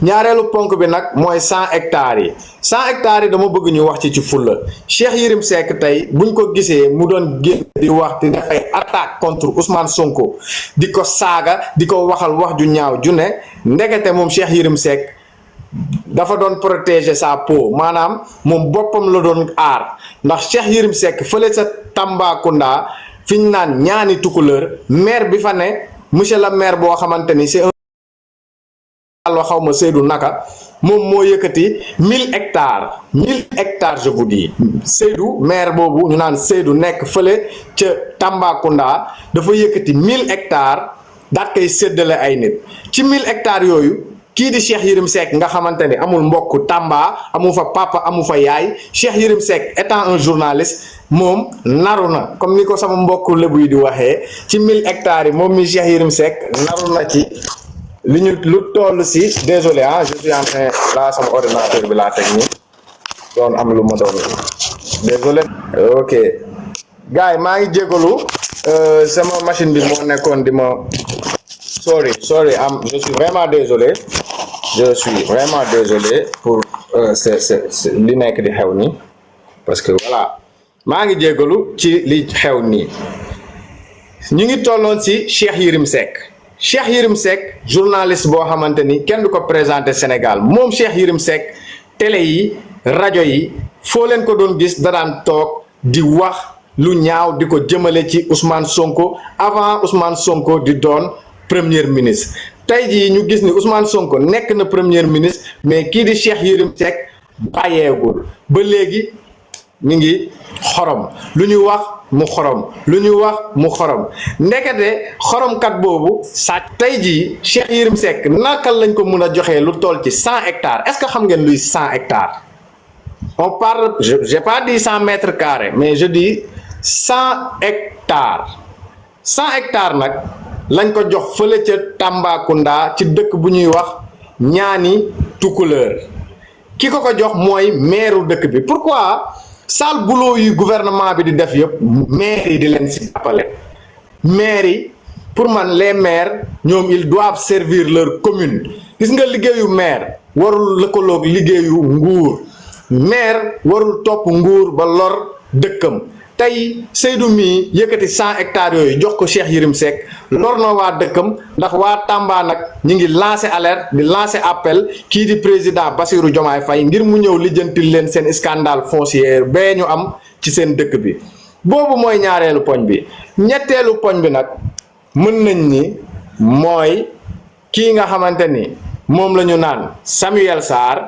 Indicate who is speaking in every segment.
Speaker 1: ñaareelu ponk bi nag mooy 100 hectares yi 100 hectares yi dama bëgg ñu wax ci fulla Cheikh Yérim Seck tey buñ ko gisee mu doon génn di wax di def ay attaque contre Ousmane Sonko di ko saaga di ko waxal wax ju ñaaw ju ne ndekete moom Cheikh Yérim Seck dafa doon protéger sa peau maanaam moom boppam la doon aar ndax Cheikh Yérim Seck fële sa Tambacounda fi ñu naan ñaani tukuleur maire bi fa ne monsieur le maire boo xamante ni c'est un xaw ma Seydou naka moom moo yëkkati 1000 hectares je vous dis Seydou maire boobu ñu naan Seydou nekk fële ca Tambacounda dafa yëkkati 1000 hectares daat koy séddale ay nit ci 1000 hectares yooyu kii di Cheikh Yérim Seck nga xamante ni amul mbokk Tamba amu fa papa amu fa yaay Cheikh Yérim Seck étant un journaliste moom naru na comme ni ko sama mbokk lébu yi di waxee ci 1000 hectares yi moom mi Cheikh Yérim Seck naru na ci li ñu lu toll si désolé je suis en train là sama ordinateur bi laa teg nii doon am lu ma doon désolé ok gars yi maa ngi jégalu sama machine bi moo nekkoon di ma sorry je suis vraiment désolé pour li nekk di xew nii parce que voilà maa ngi jégalu ci li xew nii ñu ngi tolloon si Cheikh Yérim Seck journaliste boo xamante ni kenn du ko présenté Sénégal moom Cheikh Yérim Seck télé yi rajo yi foo leen ko doon gis da daan toog di wax lu ñaaw di ko jëmale ci Ousmane Sonko avant Ousmane Sonko di doon premier ministre tey jii ñu gis ni Ousmane Sonko nekk na premier ministre mais kii di Cheikh Yérim Seck bàyyeegul ba léegi mi ngi xorom lu ñu wax mu xorom lu ñu wax mu xorom ndekete xoromkat boobu sàcc tey jii Cheikh Yérim Seck naka lañ ko mun a joxee lu toll ci 100 hectares est-ce que xam ngeen luy 100 hectares on parle j'ai pas dit 100 mètres carrés mais je dis 100 hectares 100 hectares nag lañ ko jox fële ca Tambacounda ci dëkk bu ñuy wax ñaani tukuleur ki ko jox mooy maire dëkk bi pourquoi sale boulot yu gouvernement bi di def yëpp maire yi di leen si jàppale maire yi pour man les maires ñoom ils doivent servir leur commune gis nga liggéeyu maire warul lëkkaloog liggéeyu nguur maire warul topp nguur ba lor dëkkam tey Seydou mii yëkkati 100 hectares yooyu jox ko Cheikh Yérim Seck lor na waa dëkkam ndax waa Tamba nag ñi ngi lancé alerte di lancé appel kii di président Bassirou Diomaye Faye ngir mu ñëw lijjantil leen seen scandale foncier bee ñu am ci seen dëkk bi boobu mooy ñaareelu poñ bi ñetteelu poñ bi nag mën nañ ni mooy kii nga xamante ni moom la ñu naan Samuel Sarr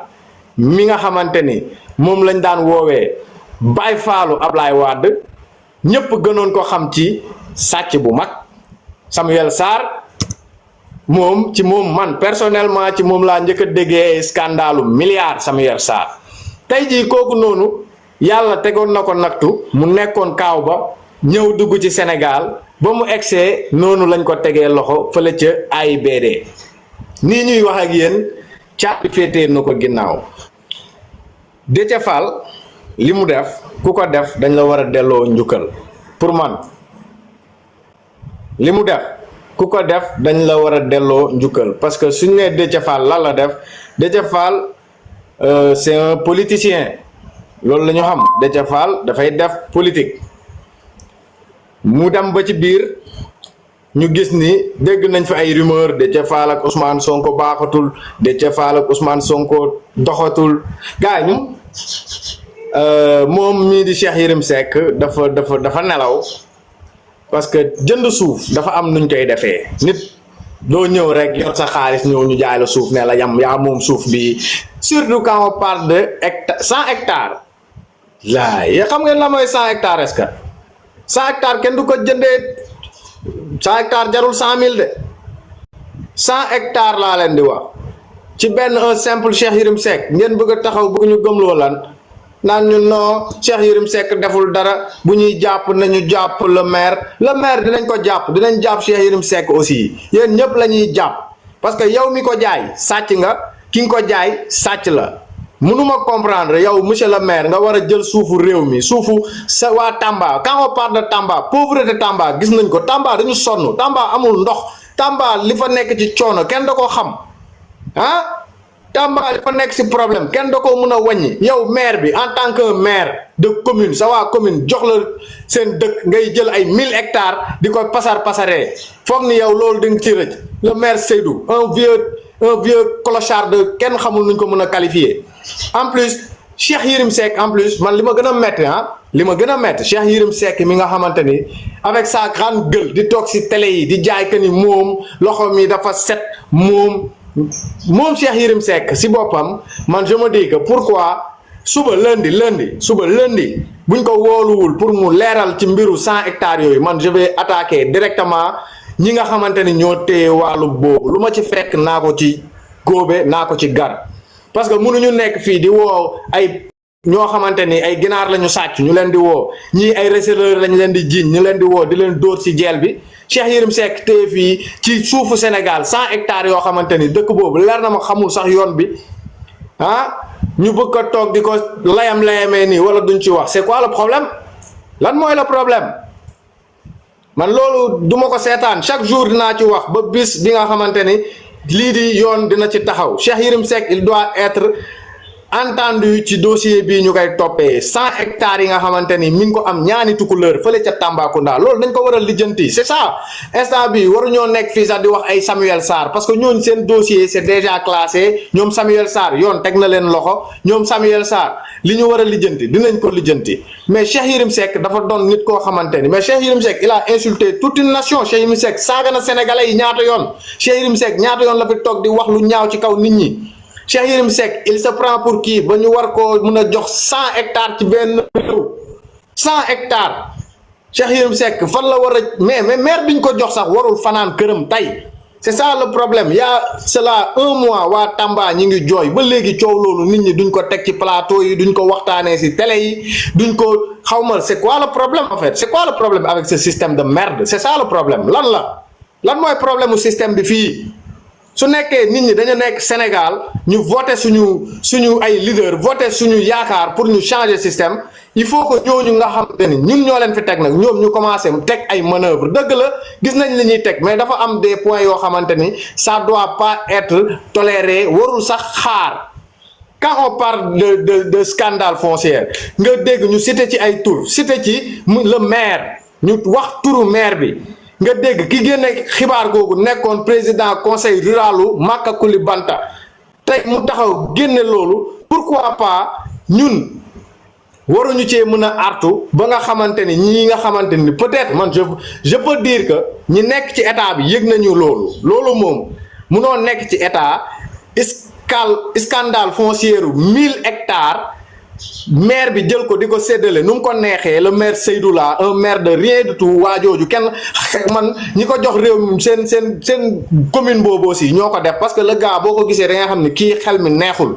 Speaker 1: mi nga xamante ni moom lañ daan woowee Baye Fallou Ablaye Wade ñëpp gënoon ko xam ci sàcc bu mag Samuel Sarr moom man personnellement ci moom laa njëkk a déggee scandalu milliards Samuel Sarr tey jii kooku noonu yàlla tegoon na ko nattu mu nekkoon kaaw ba ñëw dugg ci Sénégal ba mu egsee noonu lañ ko tegee loxo fële ca AIBD nii ñuy wax ak yéen caabi féetee na ko ginnaaw Déthié Fall li mu def ku ko def dañ la war a delloo njukkal pour man li mu def ku ko def dañ la war a delloo njukkal parce que suñ nee Déthié Fall lan la def Déthié Fall c'est un politicien loolu la ñu xam Déthié Fall dafay def politique mu dem ba ci biir ñu gis ni dégg nañ fi ay rumeur Déthié Fall ak Ousmane Sonko baaxatul Déthié Fall ak Ousmane Sonko doxatul gars yi ñu moom mii di Cheikh Yérim Seck dafa nelaw parce que jënd suuf dafa am nuñ koy defee nit doo ñëw rek yor sa xaalis ñëw ñu jaay la suuf ne la yaa moom suuf bi surtout quand on parle de 100 hectares laay xam ngeen la mooy 100 hectares est-ce que 100 hectares kenn du ko jëndee 100 hectares jarul 100 000 de 100 hectares laa leen di wax ci benn un simple Cheikh Yérim Seck ngeen bëgg a taxaw bëgg ñu gëmloo lan naan ñu non Cheikh Yérim Seck deful dara bu ñuy jàpp nañu jàpp le maire dinañ ko jàpp dinañ jàpp Cheikh Yérim Seck aussi yéen ñëpp la ñuy jàpp parce que yow mi ko jaay sàcc nga ki nga ko jaay sàcc la mënuma comprendre yow monsieur le maire nga war a jël suufu réew mi suufu sa waa Tamba quand on parle de Tamba pauvreté Tamba gis nañ ko Tamba dañu sonn Tamba amul ndox Tamba li fa nekk ci coono kenn da ko xam ah Tamba dafa nekk si problème kenn da ko mun a wàññi yow maire bi en tant que maire de commune sa waa commune jox la seen dëkk ngay jël ay 1000 hectares di ko pasaree foog ni yow loolu di nga ci rëcc le maire Seydou un vieux clochard de kenn xamul nuñ ko mën a qualifier en plus Cheikh Yérim Seck en plus man li ma gën a métti li ma gën a métti Cheikh Yérim Seck mi nga xamante ni avec sa grande gueule di toog si télé yi di jaay que ni moom loxo mi dafa set moom Cheikh Yérim Seck si boppam man je me dis que pourquoi suba lundi buñ ko wooluwul pour mu leeral ci mbiru 100 hectares yooyu man je vais attaquer directement ñi nga xamante ni ñoo téye wàllu boobu lu ma ci fekk naa ko ci góobe naa ko ci gar parce que mënuñu nekk fii di woo ay ñoo xamante ni ay ginaar lañu sàcc ñu leen di woo ñii ay receleur lañ leen di jiiñ ñu leen di woo di leen dóor ci jeel bi Cheikh Yérim Seck téye fii ci suufu Sénégal 100 hectares yoo xamante ni dëkk boobu leer na ma xamul sax yoon bi ñu bëgg a toog di ko layamee nii wala duñ ci wax c'est quoi le problème lan mooy le problème man loolu duma ko seetaan chaque jour dinaa ci wax ba bis bi nga xamante ni lii di yoon dina ci taxaw Cheikh Yérim Seck il doit être entendu ci dossier bii ñu koy toppee 100 hectares yi nga xamante ni mi ngi ko am ñaani tukuleur fële ca Tambacounda loolu dañ ko war a lijjanti c'est ça instant bi waruñoo nekk fii sax di wax ay Samuel Sarr parce que ñooñu seen dossier c'est déjà classé ñoom Samuel Sarr yoon teg na leen loxo ñoom Samuel Sarr li ñu war a lijjanti dinañ ko lijjanti mais Cheikh Yérim Seck dafa doon nit koo xamante ni mais Cheikh Yérim Seck il a insulté toute une nation Cheikh Yérim Seck saaga na sénégalais yi ñaata yoon Cheikh Yérim Seck ñaata yoon la fi toog di wax lu ñaaw ci kaw nit ñi Cheikh Yérim Seck il se prend pour qui ba ñu war koo mën a jox 100 hectares ci benn réew 100 hectares Cheikh Yérim Seck fan la war a mais maire bi ñu ko jox sax warul fanaan këram tey c'est ça le problème y a cela 1 mois waa Tamba ñi ngi jooy ba léegi coow loolu nit ñi duñ ko teg ci plateau yi duñ ko waxtaanee ci télé yi duñ ko xawma c'est quoi le problème en fait c'est quoi le problème avec ce système de merde c'est ça le problème lan mooy problème mu système bi fii su nekkee nit ñi dañu nekk Sénégal ñu voté suñu ay leader voté suñu yaakaar pour ñu changer système il faut que ñooñu nga xamante ni ñun ñoo leen fi teg nag ñoom ñu commencé teg ay manœuvre dëgg la gis nañ li ñuy teg mais dafa am des points yoo xamante ni ça doit pas être toléré warul sax xaar quand on parle de scandale foncier nga dégg ñu cité ci ay tur cité ci le maire ñu wax turu maire bi nga dégg ki génne xibaar googu nekkoon président conseil ruralu Maka Koulibantang tey mu taxaw génne loolu pourquoi pas ñun waruñu cee mën a artu ba nga xamante ni ñii nga xamante ni peut-être man je peux dire que ñi nekk ci état bi yëg nañu loolu moom munoo nekk ci état scandale foncier 1000 hectares maire bi jël ko di ko séddale nu mu ko neexee le maire Seydou la un maire de rien du tout waajooju kenn man ñi ko jox réew mi seen commune boobu aussi ñoo ko def parce que le gars boo ko gisee da nga xam ne kii xel mi neexul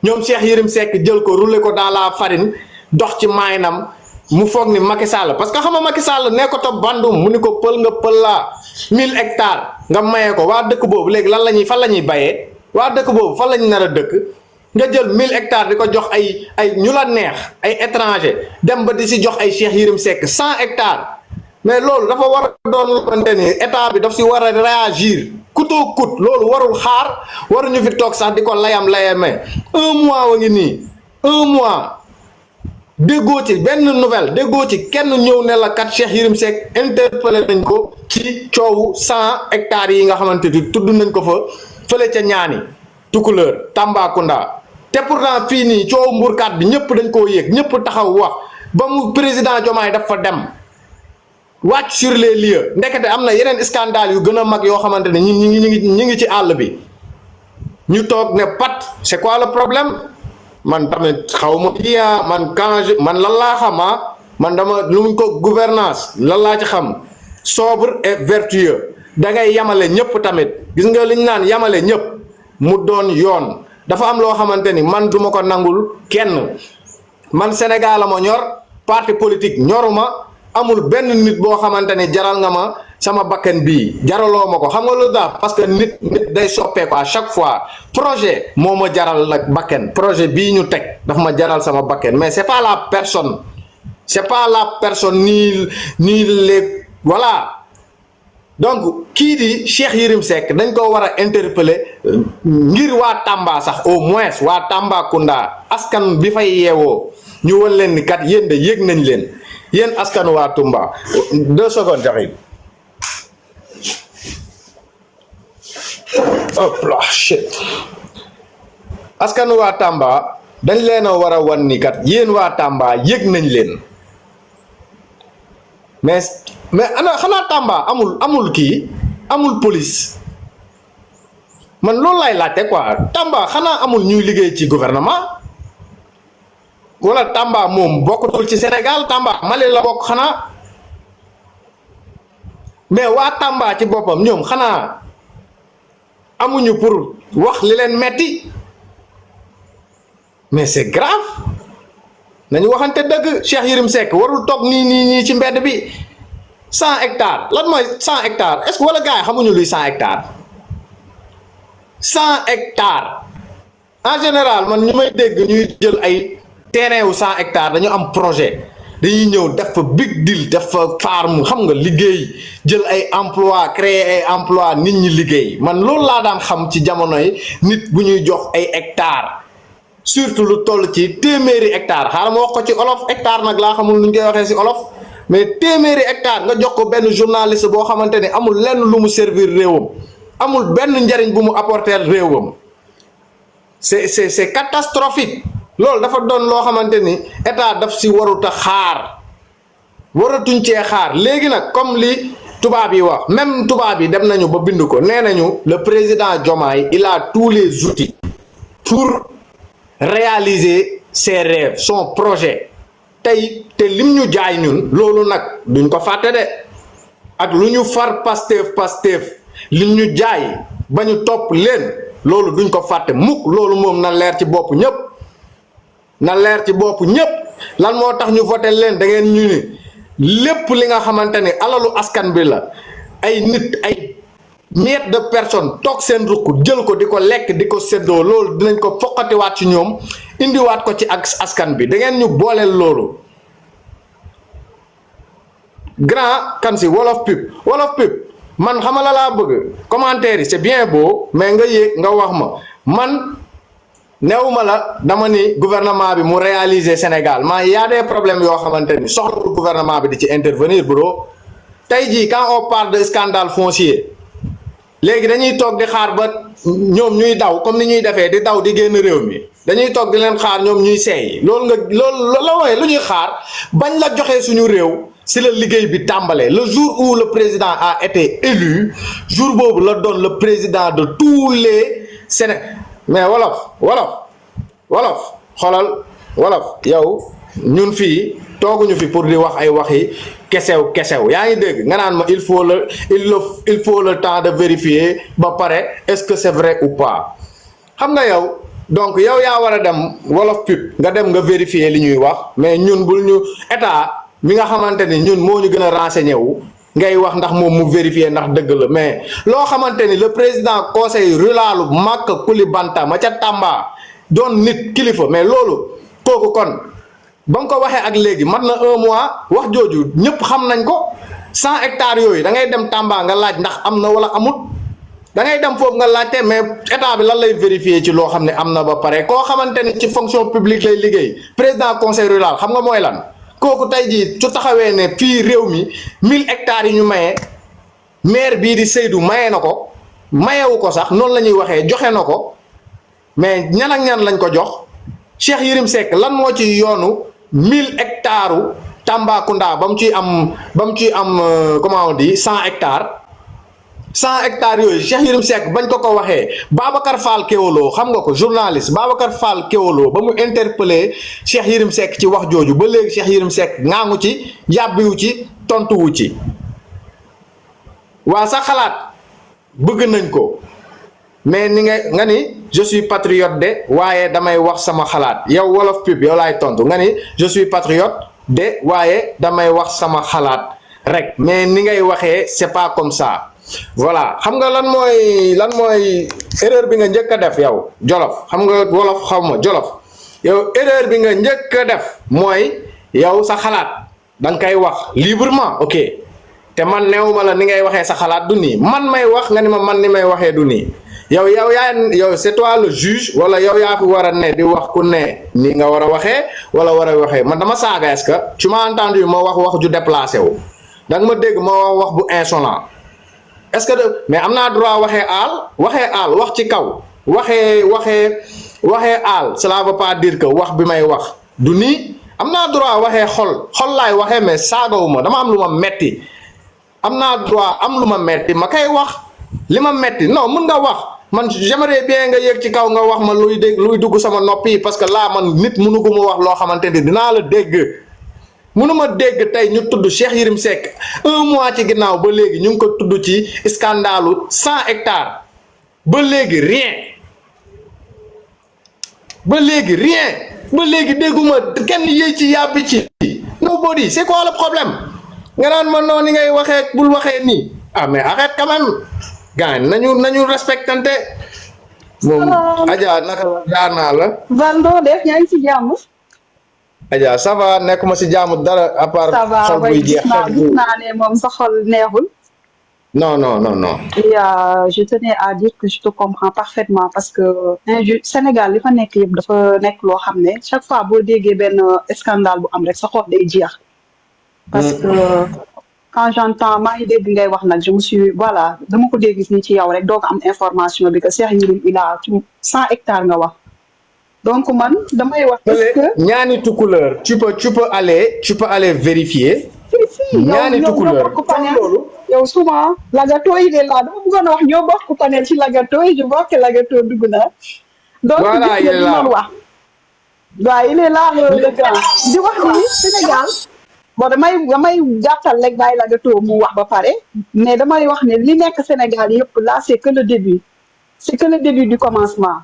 Speaker 1: ñoom Cheikh Yérim Seck jël ko rouler ko dans la farine dox ci maynam mu foog ni Macky Sall parce que xam nga Macky Sall nee ko topp bandum mu ni ko pël nga pël laa 1000 hectares nga mayee ko waa dëkk boobu léegi fan la ñuy bayee waa dëkk boobu fan la ñu nar a dëkk nga jël 1000 hectares di ko jox ay ñu la neex ay étranger dem ba di si jox ay Cheikh Yérim Seck 100 hectares mais loolu dafa war a doon lu xamante ni état bi daf si war a réagir coûte que coûte loolu warul xaar waruñu fi toog sax di ko layamee 1 mois wa ngi nii 1 mois déggoo ci benn nouvelle déggoo ci kenn ñëw ne la kat Cheikh Yérim Seck interpellé nañ ko ci coowu 100 hectares yi nga xamante ni tudd nañ ko fa fële ca ñaani Tukuleur Tambacounda. te pourtant fii nii coow mburkat bi ñëpp dañ koo yëg ñëpp taxaw wax ba mu président Diomaye dafa dem wàcc sur les lieux ndekete am na yeneen scandale yu gën a mag yoo xamante ne ñi ngi ci àll bi ñu toog ne pat c'est quoi le problème man tamit xaw ma man lan laa xam man dama lu mu ko gouvernance lan laa ci xam sobre et vertueux da ngay yamale ñëpp tamit gis nga li ñu naan yamale ñëpp mu doon yoon. dafa am loo xamante ni man duma ko nangul kenn man Sénégal la ma ñor parti politique ñoruma amul benn nit boo xamante ni jaral nga ma sama bakken bii jaraloo ma ko xam nga lu tax parce que nit day soppeeku à chaque fois projet moo ma jaral nag bakken projet bii ñu teg daf ma jaral sama bakken mais c'est pas la personne ni les voilà donc kii di Cheikh Yérim Seck dañ ko war a interpeller ngir waa Tamba sax au moins waa Tambacounda askan bi fay yeewoo ñu wan leen ni kat yéen de yëg nañ leen yéen askanu waa Tumba 2 secondes jaxi hop là shit askanu waa Tamba dañ leen a war a wan ni kat yéen waa Tamba yëg nañ leen mais ana xanaa Tamba amul kii amul police man loolu lay laajte quoi Tamba xanaa amul ñuy liggéey ci gouvernement wala Tamba moom bokkutul ci Sénégal Tamba Mali la bokk xanaa mais waa Tamba ci boppam ñoom xanaa amuñu pour wax li leen metti mais c'est grave nañu waxante dëgg Cheikh Yérim Seck warul toog nii ci mbedd bi 100 hectares lan mooy 100 hectares est-ce que wala gars yi xamuñu luy 100 hectares 100 hectares en général man ñu may dégg ñuy jël ay terrain wu 100 hectares dañu am projet dañuy ñëw def fa big deal def fa farm xam nga liggéey jël ay emploi créer ay emploi nit ñi liggéey man loolu laa daan xam ci jamono yi nit bu ñuy jox ay hectares surtout lu toll ci téeméeri hectares xaaral ma wax ko ci olof hectare nag laa xamul nu ñu koy waxee ci olof mais téeméeri hectares nga jox ko benn journaliste boo xamante ne amul lenn lu mu servir réewam amul benn njariñ bu mu apporter réewam c'est catastrophique loolu dafa doon loo xamante ni état daf si warut a xaar waratuñ cee xaar léegi nag comme li tubaab yi wax même tubaab yi dem nañu ba bind ko nee nañu le président Diomaye il a tous les outils pour réaliser ses rêves son projet tey te lim ñu jaay ñun loolu nag duñ ko fàtte de ak lu ñu far Pastef lim ñu jaay ba ñu topp leen loolu duñ ko fàtte mukk loolu moom na leer ci bopp ñëpp na leer ci bopp ñëpp lan moo tax ñu voté leen da ngeen ñu ni lépp li nga xamante ni alalu askan bi la ay nit ay milliers de personnes toog seen rukk jël ko di ko lekk di ko séddoo loolu dinañ ko foqatiwaat ci ñoom indiwaat ko ci ak askan bi da ngeen ñu booleel loolu grand kan si wolof pip man xamala laa bëgg commentaire yi c'est bien beau mais nga yéeg nga wax ma man newuma la dama ni gouvernement bi mu réaliser Sénégal y a des problèmes yoo xamante ni soxla gouvernement bi di ci intervenir bro tey jii quand on parle de scandale foncier léegi dañuy toog di xaar ba ñoom ñuy daw comme ni ñuy defee di daw di génn réew mi dañuy toog di leen xaar ñoom ñuy seey loolu la mooy lu ñuy xaar bañ la joxee suñu réew si la liggéey bi tàmbalee le jour où le président a été élu jour boobu la doon le président de tous les Sénégalais mais wolof xoolal wolof yow ñun fii tooguñu fi pour di wax ay waxi kesew yaa ngi dégg nga naan ma il faut le temps de vérifier ba pare est-ce que c'est vrai ou pas xam nga yow donc yow yaa war a dem wolof pip nga dem nga vérifier li ñuy wax mais ñun bul ñu état mi nga xamante ni ñun moo ñu gën a renseigné wu ngay wax ndax moom mu vérifier ndax dëgg la mais loo xamante ni le président conseil ruralu Maka Koulibantang ma ca Tamba doon nit kilifa mais loolu kooku kon ba nga ko waxee ak léegi mat na 1 mois wax jooju ñëpp xam nañ ko 100 hectares yooyu da ngay dem Tamba nga laaj ndax am na wala amut da ngay dem foofu nga laajte mais état bi lan lay vérifier ci loo xam ne am na ba pare koo xamante ni ci fonction publique lay liggéey président conseil rural xam nga mooy lan kooku tey jii su taxawee ne fii réew mi 1000 hectares yi ñu maye maire bii di Seydou maye na ko mayewu ko sax noonu la ñuy waxee joxe na ko mais ñan ak ñan lañ ko jox Cheikh Yérim Seck lan moo ci yoonu 1000 hectares Tambacounda ba mu ciy am comment on dit 100 hectares 100 hectares yooyu Cheikh Yérim Seck bañ ko waxee Babacar Fall Kewolo xam nga ko journaliste Babacar Fall Kewolo ba mu interpellé Cheikh Yérim Seck ci wax jooju ba léegi Cheikh Yérim Seck ngaangu ci yàbbiwu ci tontuwu ci waa sa xalaat bëgg nañ ko mais ni nga ni je suis patriote de waaye damay wax sama xalaat yow wolof pub yow laay tontu nga ni je suis patriote de waaye damay wax sama xalaat rek mais ni ngay waxee c'est pas comme ça voilà xam nga lan mooy erreur bi nga njëkk a def yow jolof xam nga wolof xaw ma jolof yow erreur bi nga njëkk a def mooy yow sa xalaat da nga koy wax librement ok te man neewuma la ni ngay waxee sa xalaat du nii man may wax nga ni ma man ni may waxee du nii yow c'est toi le juge wala yow yaa fi war a ne di wax ku ne ni nga war a waxee wala war a waxee man dama saaga est-ce que tu m'as entendu ma wax ju déplacé wu da nga ma dégg ma wax bu insolent est-ce que mais am naa droit waxee aal wax ci kaw waxee aal cela veut pas dire que wax bi may wax du nii am naa droit waxee xol laay waxee mais saagawuma dama am lu ma metti am naa droit am lu ma metti ma koy wax li ma metti non mën nga wax man j'aimerais bien nga yéeg ci kaw nga wax ma luy dugg sama noppi parce que là man nit mënu ko ma wax loo xamante ni dinaa la dégg mënuma dégg tey ñu tudd Cheikh Yérim Seck 1 mois ci ginnaaw ba léegi ñu ngi ko tudd ci scandalu 100 hectares ba léegi rien dégguma kenn yéey ci yàbbi ci nobody c'est quoi le problème nga naan ma noonu ngay waxee bul waxee nii mais arrête quand même gars nañu respectante moom Adja naka jaar naa la
Speaker 2: Valdo def yaa ngi ci jàmm
Speaker 1: Adja ça va nekkuma ci jàmm dara à part xol buy jeex
Speaker 2: gis naa ne moom sa xol neexul
Speaker 1: non
Speaker 2: et je tenais à dire que je te comprends parfaitement parce que Sénégal li fa nekk yëpp dafa nekk loo xam ne chaque fois boo déggee benn scandale bu am rek sa xol day jeex parce que quand j'entends maa ngi dégg ngay wax nag je me suis voilà dama ko dégg nii ci yow rek doo ko am information bi que Cheikh Yérim il a 100 hectares nga wax donc man damay wax est-ce que
Speaker 1: ñaani tukuleur tu peux aller vérifier
Speaker 2: si
Speaker 1: ñaani tukuleur
Speaker 2: yow souvent Lagato il est là dama bëggoon a wax ñoo bokk panel ci Lagato yi je vois que Lagato dugg na donc
Speaker 1: voilà il est là
Speaker 2: wax waaw il est là le grand di wax ni Sénégal bon damay gàttal rek bàyyi Lagato mu wax ba pare mais damay wax ne li nekk Sénégal yëpp là c'est que le début du commencement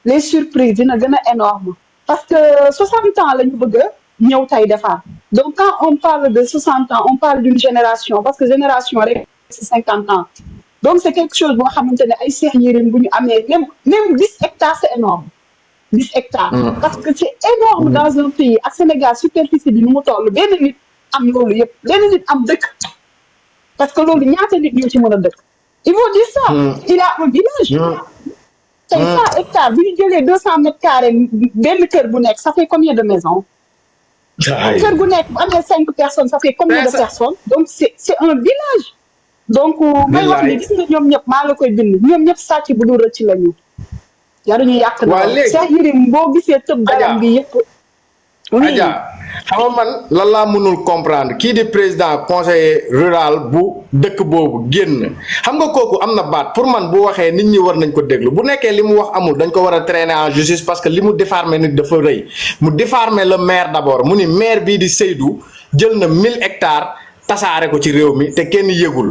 Speaker 2: les surprises dina gën a énorme parce que 60 ans la ñu bëgg a ñëw tey defar donc quand on parle de 60 ans on parle d'une génération parce que génération rek c'est 50 ans donc c'est quelque chose boo xamante ne ay Cheikh Yérim bu ñu amee même 10 hectares c'est énorme 10 hectares parce que c'est énorme dans un pays ak Sénégal superficie bi nu mu toll benn nit am loolu yëpp benn nit am dëkk parce que loolu ñaata nit ñoo ci mën a dëkk il faut dire ça il a un village tey 100 hectares bu ñu jëlee 200 mètres carrés benn kër bu nekk ça fait combien de maisons kër gu nekk bu amee 5 personnes ça fait combien de personnes donc c'est un village donc may wax ni gis nga ñoom ñëpp maa la koy bind ñoom ñëpp sàcc bu dul rëcc la ñu yaruñu yàq na Cheikh Yérim boo gisee tëb daram bi yëpp
Speaker 1: Adja xam nga man lan laa mënul comprendre kii di président conseiller rural bu dëkk boobu génn xam nga kooku am na baat pour man bu waxee nit ñi war nañ ko déglu bu nekkee li mu wax amul dañ ko war a traîner en justice parce que li mu diffamer nit dafa rëy mu diffamer le maire d'abord mu ni maire bii di Seydou jël na 1000 hectares tasaare ko ci réew mi te kenn yëgul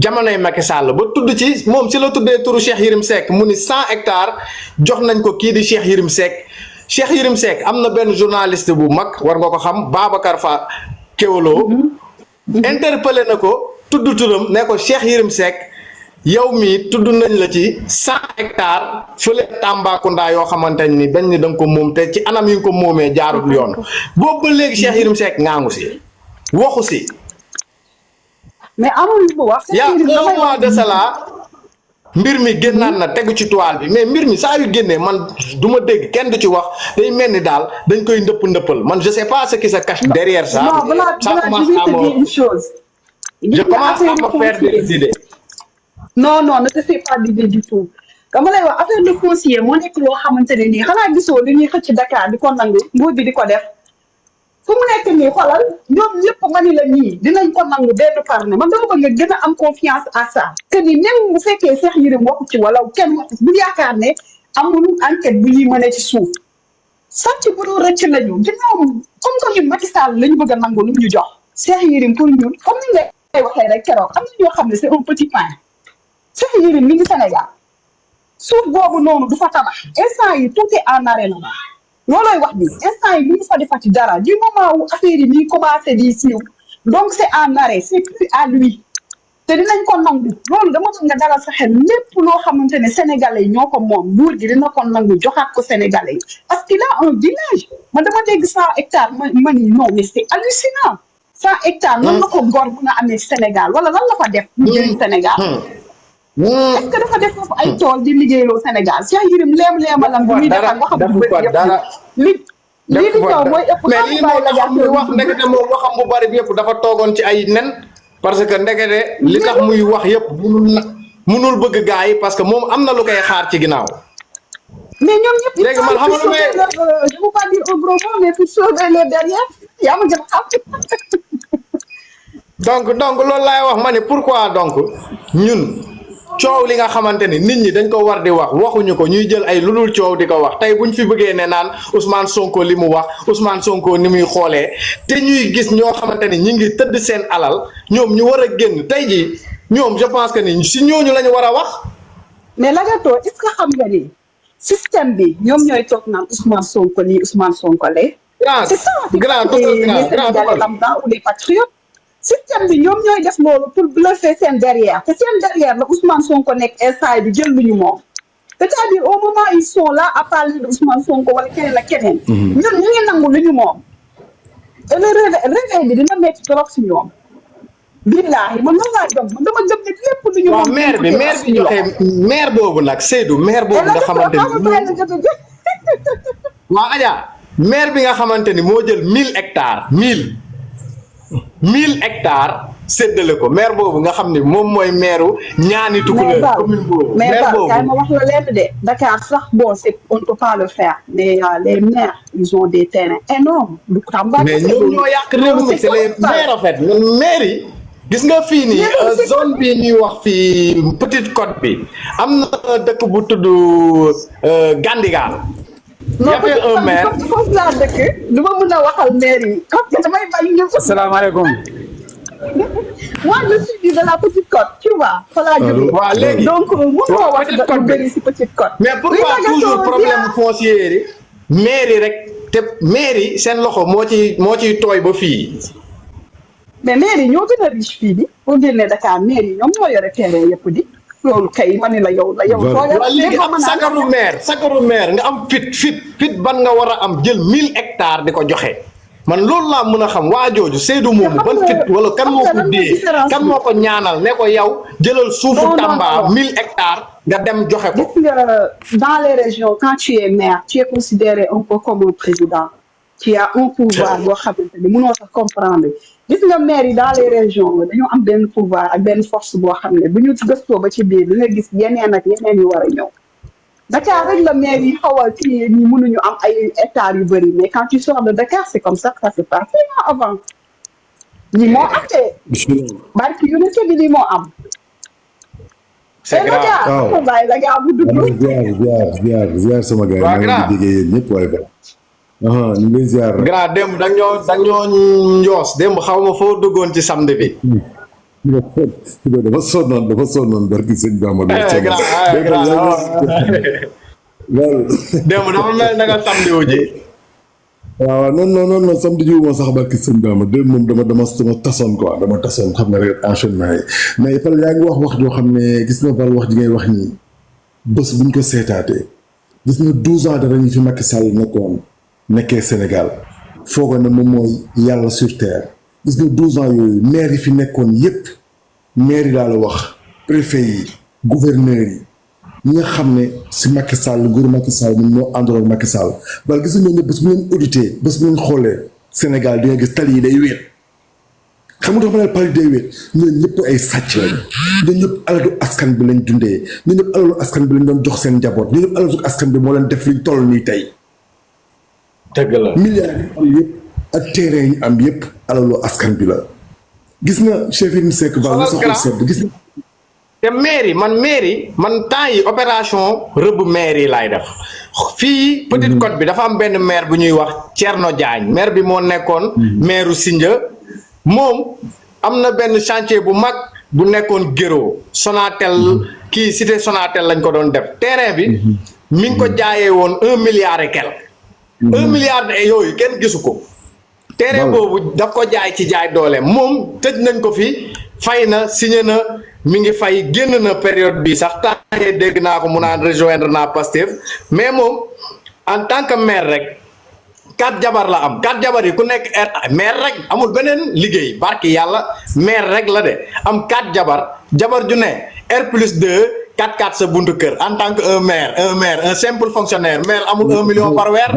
Speaker 1: jamonoy Macky Sall ba tudd ci moom si la tuddee turu Cheikh Yérim Seck mu ni 100 hectares jox nañ ko kii di Cheikh Yérim Seck Cheikh Yérim Seck am na benn journaliste bu mag war nga ko xam Babacar Fa Kewolo interpellé na ko tudd turam ne ko Cheikh Yérim Seck yow mii tudd nañ la ci 100 hectares fële Tambacounda yoo xamante ni dañ ni da nga ko moom te ci anam yi nga ko moomee jaarul yoon boobu ba léegi Cheikh Yérim Seck ngaangu si waxu si.
Speaker 2: mais amul bu wax.
Speaker 1: y a un mois de cela mbir mi génnaat na tegu ci toile bi mais mbir mi saa yu génnee man du ma dégg kenn du ci wax day mel ni daal dañ koy ndëppal man je sais pas ce qui se cache derrière ça.
Speaker 2: non voilà je vais te dire une chose.
Speaker 1: je commence à me faire des idées.
Speaker 2: non ne te fais pas d'idée du tout dama lay wax affaire de foncier moo nekk loo xamante ne nii xanaa gisoo li ñuy xëcc Dakar di ko nangu nguur bi di ko def fu mu nekk nii xoolal ñoom ñëpp nga ni la ñii dinañ ko nangu benn par ne man dama bëgg nga gën a am confiance à ça que ni même bu fekkee Cheikh Yérim waxu ci wala kenn waxu bu yaakaar ne amul enquête bu ñuy mënee ci suuf sàcc bu dul rëcc lañu ginnaaw comme que ñun Macky Sall lañu bëgg a nangu lu ñu jox Cheikh Yérim pour ñun comme ni ngay waxee rek keroog am na ñoo xam ne c'est un petit pain Cheikh Yérim mi ngi Sénégal suuf boobu noonu du fa tabax instant yi tout est en arrêt là loolooy wax ni instant yi bu ñu fa defati dara du moment où affaire yi ñuy commencé di siiw donc c'est en arrêt c'est plus à lui te dinañ ko nangu loolu dama bëgg nga dalal sa xel lépp loo xamante ne sénégalais yi ñoo ko moom nguur gi dina ko nangu joxaat ko sénégalais yi parce qu'il a un village man dama dégg 100 hectares ma ni non mais c'est hallucinant 100 hectares nan la ko góor mën a amee Sénégal wala lan la fa def lu jëriñ Sénégal est-ce que dafa def foofu ay tool di liggéeyloo Sénégal Cheikh Yérim leem-leemalam bi muy defal waxam bu bëri yëpp lii di ñëw mooy ëpp
Speaker 1: mais lii moo tax muy wax ndekete moom waxam bu bari bi yëpp dafa toogoon ci ay nen parce que ndekete li tax muy wax yëpp munul bëgg gaa yi parce que moom am na lu koy xaar ci ginnaaw.
Speaker 2: mais ñoom ñëpp
Speaker 1: léegi man xam nga
Speaker 2: je veux pas dire au gros mot mais pour sauver le derrière yaa ma gën a xam.
Speaker 1: donc loolu laay wax ma ne pourquoi donc ñun coow li nga xamante ni nit ñi dañ ko war di wax waxuñu ko ñuy jël ay lu dul coow di ko wax tey buñ fi bëggee ne naan Ousmane Sonko li mu wax Ousmane Sonko ni muy xoolee te ñuy gis ñoo xamante ni ñi ngi tëdd seen alal ñoom ñu war a génn tey jii ñoom je pense que ni si ñooñu la ñu war a wax.
Speaker 2: mais Lagato est-ce que xam nga ni système bi ñoom ñooy toog naan Ousmane Sonko lii Ousmane Sonko lee. c'est ça les lambda ou les patriotes. système bi ñoom ñooy def loolu pour bluffer seen derrière te seen derrière la Ousmane Sonko nekk instant bi jël lu ñu moom c'est-à-dire au moment ils sont là à parler de Ousmane Sonko wala keneen ak keneen. ñun ñu ngi nangu lu ñu moom. et le réveil bi dina métti trop si ñoom. billaahi man loolu laa gëm man dama gëm ne lépp lu ñu moom.
Speaker 1: maire bi joxe maire boobu nag Seydou maire boobu nga xamante ni. waa Adja maire bi nga xamante ni moo jël 1000 hectares 1000 hectares séddale ko maire boobu nga xam ne moom mooy maire ñaani Tukulëër commune boobu
Speaker 2: mais kay ma wax la lenn de Dakar sax bon c'est on ne peut pas le faire mais les maires ils ont des terrains énormes du Tamba
Speaker 1: mais ñoom ñoo yàq réew mi c'est les maires en fait maire yi gis nga fii nii zone bi ñuy wax fii Petite Côte bi am na dëkk bu tudd Gandigal
Speaker 2: non un maire foofu laa dëkk du ma mën a waxal maire yi parce que damay bañ ñu.
Speaker 3: asalaamaaleykum.
Speaker 2: moi je suis de la Petite Côte tu vois. fa laa jógee
Speaker 1: waaw léegi
Speaker 2: donc mënoo wax lu bëri si Petite Côte.
Speaker 1: mais pourquoi toujours problème foncier yi maire yi rek te maire yi seen loxo moo ciy tooy ba fii.
Speaker 2: mais maire yi ñoo gën a riche fii bi boo génnee Dakar maire yi ñoom ñoo yore terrain yëpp di. loolu kay ma ne la yow
Speaker 1: waaw léegi am sakaru maire nga am fit ban nga war a am jël 1000 hectares di ko joxe man loolu laa mën a xam waa jooju Seydou moomu ban fit wala kan moo ko dee kan moo ko ñaanal ne ko yow jëlal suufu Tamba 1000 hectares nga dem joxe ko.
Speaker 2: gis nga dans les régions quand tu es maire tu es considéré un peu comme un président tu as un pouvoir boo xamante ni mënoo sax comprendre. gis nga maire yi dans les régions dañoo am benn pouvoir ak benn force boo xam ne bu ñu gëstoo ba ci biir di nga gis yeneen ak yeneen yu war a ñëw Dakar rek la maire yi xaw a kii ñi mënuñu am ay hectares yu bëri mais quand tu sors de Dakar c'est comme ça que ça se passe avant ñi moo am te barki yu ne bi li moo am
Speaker 1: c'est grave
Speaker 2: waaw bàyyi la gaa bu dugg
Speaker 4: ziar sama gars yi maa ngi déggee yéen ñëpp waaye ñu ngi ziar rek.
Speaker 1: grand démb dañoo njoos démb xaw ma foo duggoon ci samedi bi.
Speaker 4: dafa sonnoon barki sëñ Bamba.
Speaker 1: démb dafa mel na nga samedi wu ji.
Speaker 4: waaw non samedi ji wu ma sax barki sëñ Bamba démb moom dama tasoon quoi dama tasoon xam nga rek enchaînement yi mais par yaa ngi wax joo xam ne gis nga Val wax ji ngay wax nii bés buñ ko seetaatee gis nga 12 ans dara ñu fi Macky Sall nekkoon. nekkee Sénégal foogoon na moom mooy yàlla sur terre gis nga 12 ans yooyu maire yi fi nekkoon yépp maire yi laa la wax préfet yi gouverneur yi ñi nga xam ne si Macky Sall nguuru Macky Sall ñoom ñoo àndoon ak Macky Sall wala gis nga ñoom bés bu leen audité bés bu leen xoolee Sénégal di nga gis tali yi day wéet xam nga dafa ne pali day wéet ñooñu ñëpp ay sàcc lañ ñooñu ñëpp alalu askan bi lañ dundee ñooñu ñëpp alalu askan bi lañ doon jox seen njaboot ñooñu ñëpp alalu askan bi moo leen def liñ toll nii tey.
Speaker 1: dëgg la
Speaker 4: milliards yi am yëpp ak terrain yi am yëpp alalu askan bi la gis nga Cheikh Yérim Seck Val na sa xol sedd gis nga.
Speaker 1: te maire yi man temps yi opération rëbb maire yi laay def fii Petite Côte bi dafa am benn maire bu ñuy wax Thierno Diagne maire bi moo nekkoon maire Sindia moom am na benn chantier bu mag bu nekkoon Guéro Sonatel kii cité Sonatel lañ ko doon def terrain bi mi ngi ko jaayee woon 1 milliard et quelque 1 milliard yooyu kenn gisu ko terrain boobu daf ko jaay ci jaay doole moom tëj nañ ko fi fay na signé na mi ngi fay génn na période bi sax tàngee dégg naa ko mu naan rejoindre naa Pastef mais moom en tant que maire rek 4 jabar la am 4 jabar yi ku nekk maire rek amul beneen liggéey barki yàlla maire rek la de am 4 jabar ju ne R+2 4-4 sa buntu kër en tant que un maire un simple fonctionnaire maire amul 1 million par weer.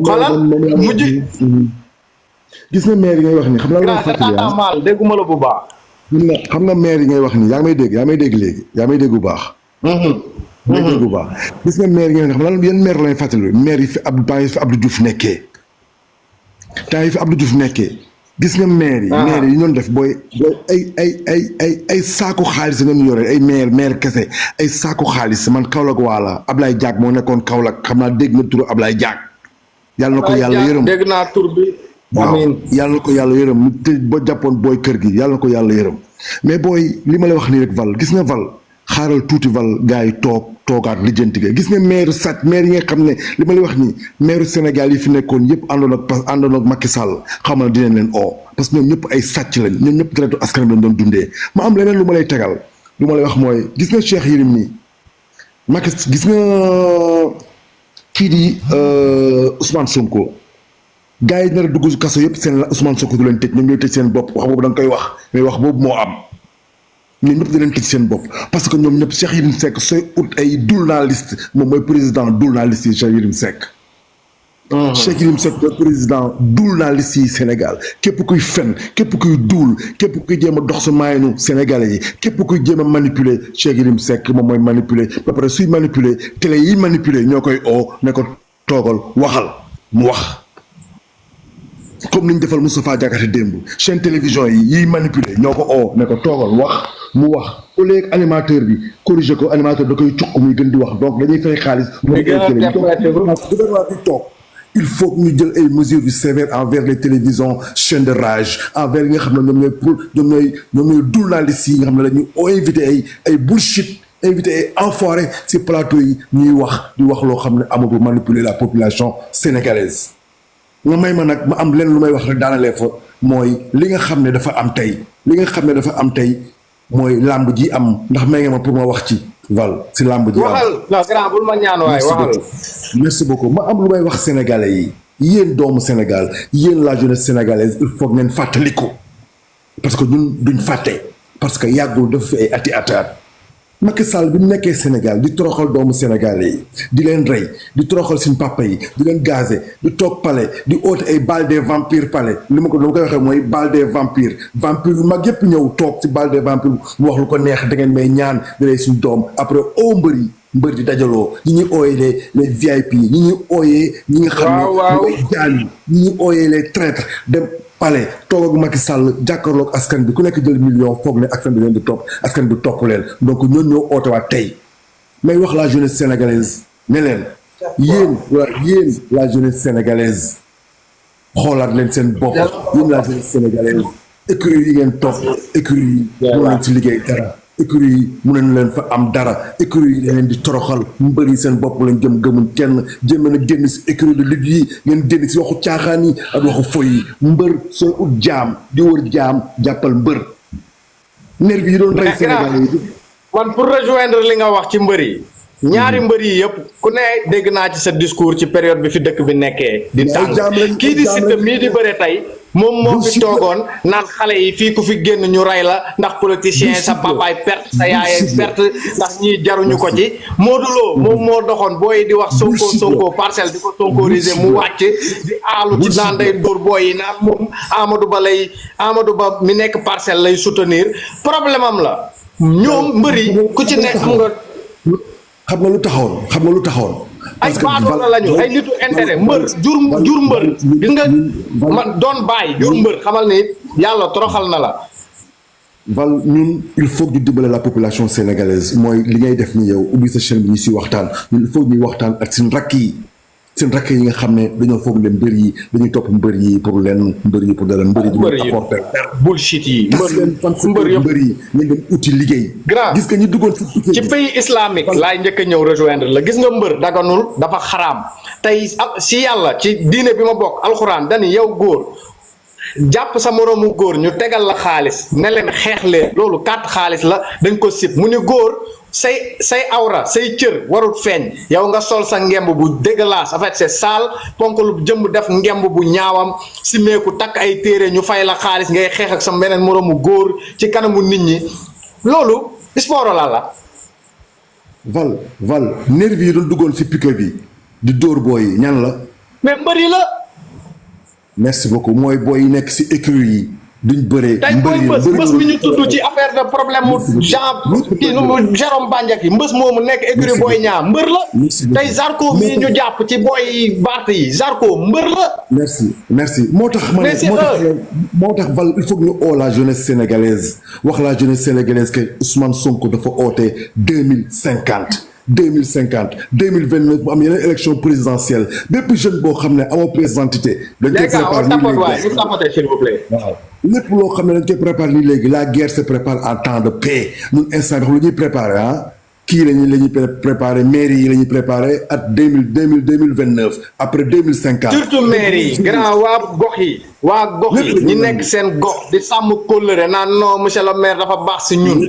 Speaker 1: xoolal mujj.
Speaker 4: gis nga maire yi ngay wax ni xam nga la fàttali
Speaker 1: mal dégguma la bu baax.
Speaker 4: xam nga maire yi ngay wax ni yaa may dégg léegi yaa may dégg bu baax. may dégg bu baax gis nga maire yi ngay xam lan yan maire lay fàttali maire yi fi Abdou Diouf nekkee temps yi fi Abdou Diouf nekkee gis nga maire yi ñoon def booy ay saaku xaalis ñoom yore ay maire kese ay saaku xaalis man Kaolack waala Ablaye Diack moo nekkoon Kaolack xam naa dégg nga turu Ablaye Diack yàlla na ko yàlla yërëm
Speaker 1: dégg naa tur bi
Speaker 4: waaw yàlla na ko yàlla yërëm te ba jàppoon booy kër gi yàlla na ko yàlla yërëm mais booy li ma lay wax nii rek Val gis nga Val xaaral tuuti Val gars yi toogaat lijjanti ga gis nga maire sàcc maire yi nga xam ne li ma lay wax nii maire Sénégal yi fi nekkoon yëpp àndoon ak Macky Sall xam na dinañ leen parce que ñoom ñëpp ay sàcc lañ ñoom ñëpp deretu askan bi lañ doon dundee ma am leneen lu ma lay tegal lu ma lay wax mooy gis nga Cheikh Yérim nii Macky gis nga kii di Ousmane Sonko gars yi nar a dugg kaso yëpp seen Ousmane Sonko du leen tëj ñoom ñooy tëj seen bopp wax boobu da nga koy wax mais wax boobu moo am ñoom ñëpp da leen tëj seen bopp parce que ñoom ñëpp Cheikh Yérim Seck sooy ut ay journaliste moom mooy président journaliste yi Cheikh Yérim Seck. Cheikh Yérim Seck mooy président journaliste yi Sénégal képp kuy fen képp kuy duul képp kuy jéem a dox sa maayanu Sénégalais yi képp kuy jéem a manipuler Cheikh Yérim Seck moom mooy manipuler ba pare suy manipuler télé yi manipuler ñoo koy ne ko toogal waxal mu wax. comme ni ñu defal Moustapha Diakhaté démb chaîne télévision yiy manipuler ñoo ko ne ko toogal wax mu wax au lieu que animateur bi corriger ko animateur da koy cuq muy gën di wax donc dañuy fay xaalis. toog il faut que ñu jël ay mesures sévères envers les télévisions chaînes de rage envers yi nga xam ne ñoom ñooy journalistes yi nga xam ne dañuy invité ay bullshit invité ay enfoirés ci plateau yi ñuy wax di wax loo xam ne amul pour manipuler la population sénégalaise. nga may ma nag ma am leen lu may wax rek daanalee fa mooy li nga xam ne dafa am tey mooy làmb ji am ndax may nga ma pour ma wax ci Val si làmb ji am
Speaker 1: waxal non grand bul ma ñaan waay waxal
Speaker 4: merci beaucoup ma am lu may wax sénégalais yi yéen doomu Sénégal yéen la jeunesse sénégalaise il faut ngeen fàttaliku parce que ñun duñ fàtte parce que yàggul dafa fi ay ataat Macky Sall bi mu nekkee Sénégal di toroxal doomu Sénégalais yi di leen rey di toroxal suñ papa yi di leen gazé di toog palais di oote ay bal des vampires palais li ma koy waxee mooy bal des vampires yu mag yëpp ñëw toog ci bal des vampires mu wax lu ko neex da ngeen may ñaan di rey suñ doom après mbër di dajaloo ñi ñuy ooyee les VIP ñi ñuy ooyee ñi nga xam ne ñooy jaan yi ñi ñuy ooyee les traîtres dem palais toog ak Macky Sall jàkkaarloog askan bi ku nekk jël million foog ne askan bi leen di topp askan bi topp leen donc ñoon ñoo ootewaat tey may wax la jeunesse sénégalaise ne leen yéen la jeunesse sénégalaise xoolaat leen seen bopp yéen la jeunesse sénégalaise écurie yi ngeen topp écurie yi moo leen ci liggéey dara écurie yi mu ne leen fa am dara écurie yi da leen di toroxal mbëri seen bopp lañ gëmuñ kenn jéem a génn si écurie de lutte yi ngeen génn si waxu caaxaan yi ak waxu foy yi mbër sooy ut jaam di wër jaam jàppal mbër nervi yi doon rey Sénégal yi
Speaker 1: man pour rejoindre li nga wax ci mbër yi ñaari mbër yi yëpp ku ne dégg naa ci sa discours ci période bi fi dëkk bi nekkee di tàng kii di Siteu mii di bëre tey moom moo fi toogoon naan xale yi fii ku fi génn ñu rey la ndax politicien sa papaay perte sa yaay perte ndax ñii jaruñu ko ci Modou Lo moom moo doxoon booy di wax Sonko parcelle di ko sonkoriser mu wàcc di aalu ci naan day dóor booy yi naan moom Amadou Ba mi nekk parcelle lay soutenir problème am la ñoom mbëri ku ci nekk
Speaker 4: xam nga lu taxoon
Speaker 1: ay baadoolo lañu ay nitu intérêt mbër jur mbër gis nga man doon bàyyi jur mbër xamal ni yàlla toroxal na la
Speaker 4: Val ñun il faut ñu dimbale la population sénégalaise mooy li ngay def ni yow ubbi sa chaîne bi ñu si waxtaan ñun il faut ñuy waxtaan ak seen rakk yi nga xam ne dañoo foog leen mbër yi dañuy topp mbër yi pour leen mbër yi pour da leen mbër yi dañuy apporter
Speaker 1: bullshit yi
Speaker 4: mbër yi nañ dem uti liggéey gis nga ñu duggoon
Speaker 1: ci pays islamique laay njëkk a ñëw rejoindre la gis nga mbër daganul dafa xaraam tey si yàlla ci diine bi ma bokk alxuraan dani yow góor jàpp sa moroomu góor ñu tegal la xaalis ne leen xeex leen loolu carte xaalis la dañ ko sib mu ni góor say awra say cër warul feeñ yow nga sol sa ngemb bu dégueulasse en fait c'est sale ponk lu jëm def ngemb bu ñaawam simeeku takk ay téere ñu fay la xaalis ngay xeex ak sa beneen moroomu góor ci kanamu nit ñi loolu sport la.
Speaker 4: Val nervi yi doon duggoon si pique bi di dóor booy yi ñan la.
Speaker 1: mais mbëri la.
Speaker 4: merci beaucoup mooy booy yi nekk si écurie yi duñ bëree.
Speaker 1: tey mooy mbës mi ñu tudd ci affaire de problème mu Jérôme Bandiaky mbës moomu nekk écurie booy ñaa mbër la. tey Zarko mii ñu jàpp ci booy Bart yi Zarko mbër la.
Speaker 4: merci moo tax ma ne moo tax Val il faut que ñu oo la jeunesse sénégalaise wax la jeunesse sénégalaise que Ousmane Sonko dafa oote 2050 2029 mu am yeneen élection présidentielle bépp jeune boo xam ne amoo présidentité. dañ koy préparer
Speaker 1: s'il vous plaît.
Speaker 4: waaw lépp loo xam ne dañ koy préparer nii léegi la guerre se prépare en temps de paix ñun instant bi xam lu ñuy préparer kii la ñuy préparer mairie yi la ñuy préparer at 2029 après 2050.
Speaker 1: surtout mairie yi grand waa gox yi ñi nekk seen gox di sàmm kóllëre naan non monsieur le maire dafa baax si ñun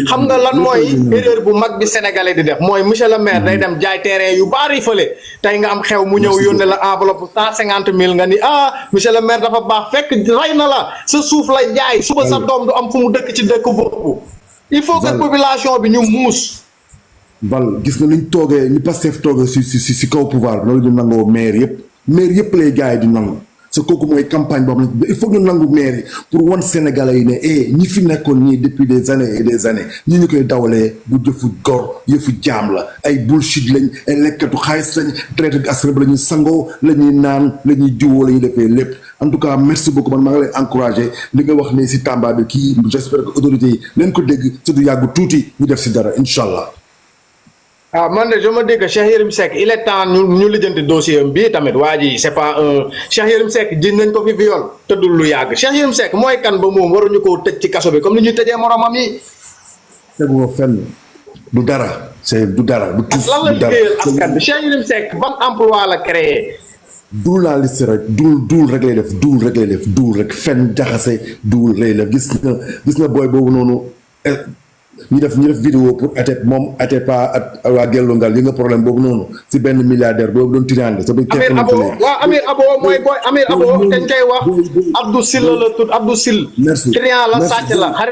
Speaker 1: xam nga lan mooy erreur bu mag bi sénégalais di def mooy monsieur le maire day dem jaay terrain yu bari fële tey nga am xew mu ñëw yónnee la enveloppe 150 000 nga ni monsieur le maire dafa baax fekk rey na la sa suuf la jaay suba sa doom du am fu mu dëkk ci dëkk boobu il faut que population bi ñu muus.
Speaker 4: Val gis nga niñ toogee ni Pastef toogee si kaw pouvoir loolu ñu nangoo maire yëpp lay gars yi di nangu sa kooku mooy campagne boo xam ne il faut ñu nangu maire yi pour wan Sénégalais yi ne ñi fi nekkoon ñii depuis des années et des années ñi ñu koy dawalee bu jëfu gor yëfu jaam la ay bullshit lañ ay lekkatu xaalis lañ traité askan bi la ñuy sangoo la ñuy naan la ñuy jiwoo la ñuy defee lépp en tout cas merci beaucoup man maa ngi lay encouragé li nga wax ne si Tamba bi kii j'espère que autorités yi leen ko dégg te du yàggu tuuti ñu def si dara incha allah.
Speaker 1: man de je me dis que Cheikh Yérim Seck il est temps ñu lijjanti dossier bi tamit waa ji c'est pas un Cheikh Yérim Seck jiñ nañ ko fi viol tëddul lu yàgg Cheikh Yérim Seck mooy kan ba moom waruñu koo tëj ci kaso bi comme ni ñuy tëjee moromam yi.
Speaker 4: tegoo fenn du dara du dara du tuuf
Speaker 1: lan la liggéeyal askan bi Cheikh Yérim Seck ban emploi la créé.
Speaker 4: duul naa liste rek duul rek lay def duul rek fenn jaxase duul lay def gis nga booy boobu noonu. ñu def vidéo pour Atepa ak waa Gello Ngal yi nga problème boobu noonu si benn milliardaire boobu doon tirande sa bay
Speaker 1: Amir Abo mooy booy Amir Abo dañ koy wax Abdou Sil la tudd Abdou Sil trian la sàcc la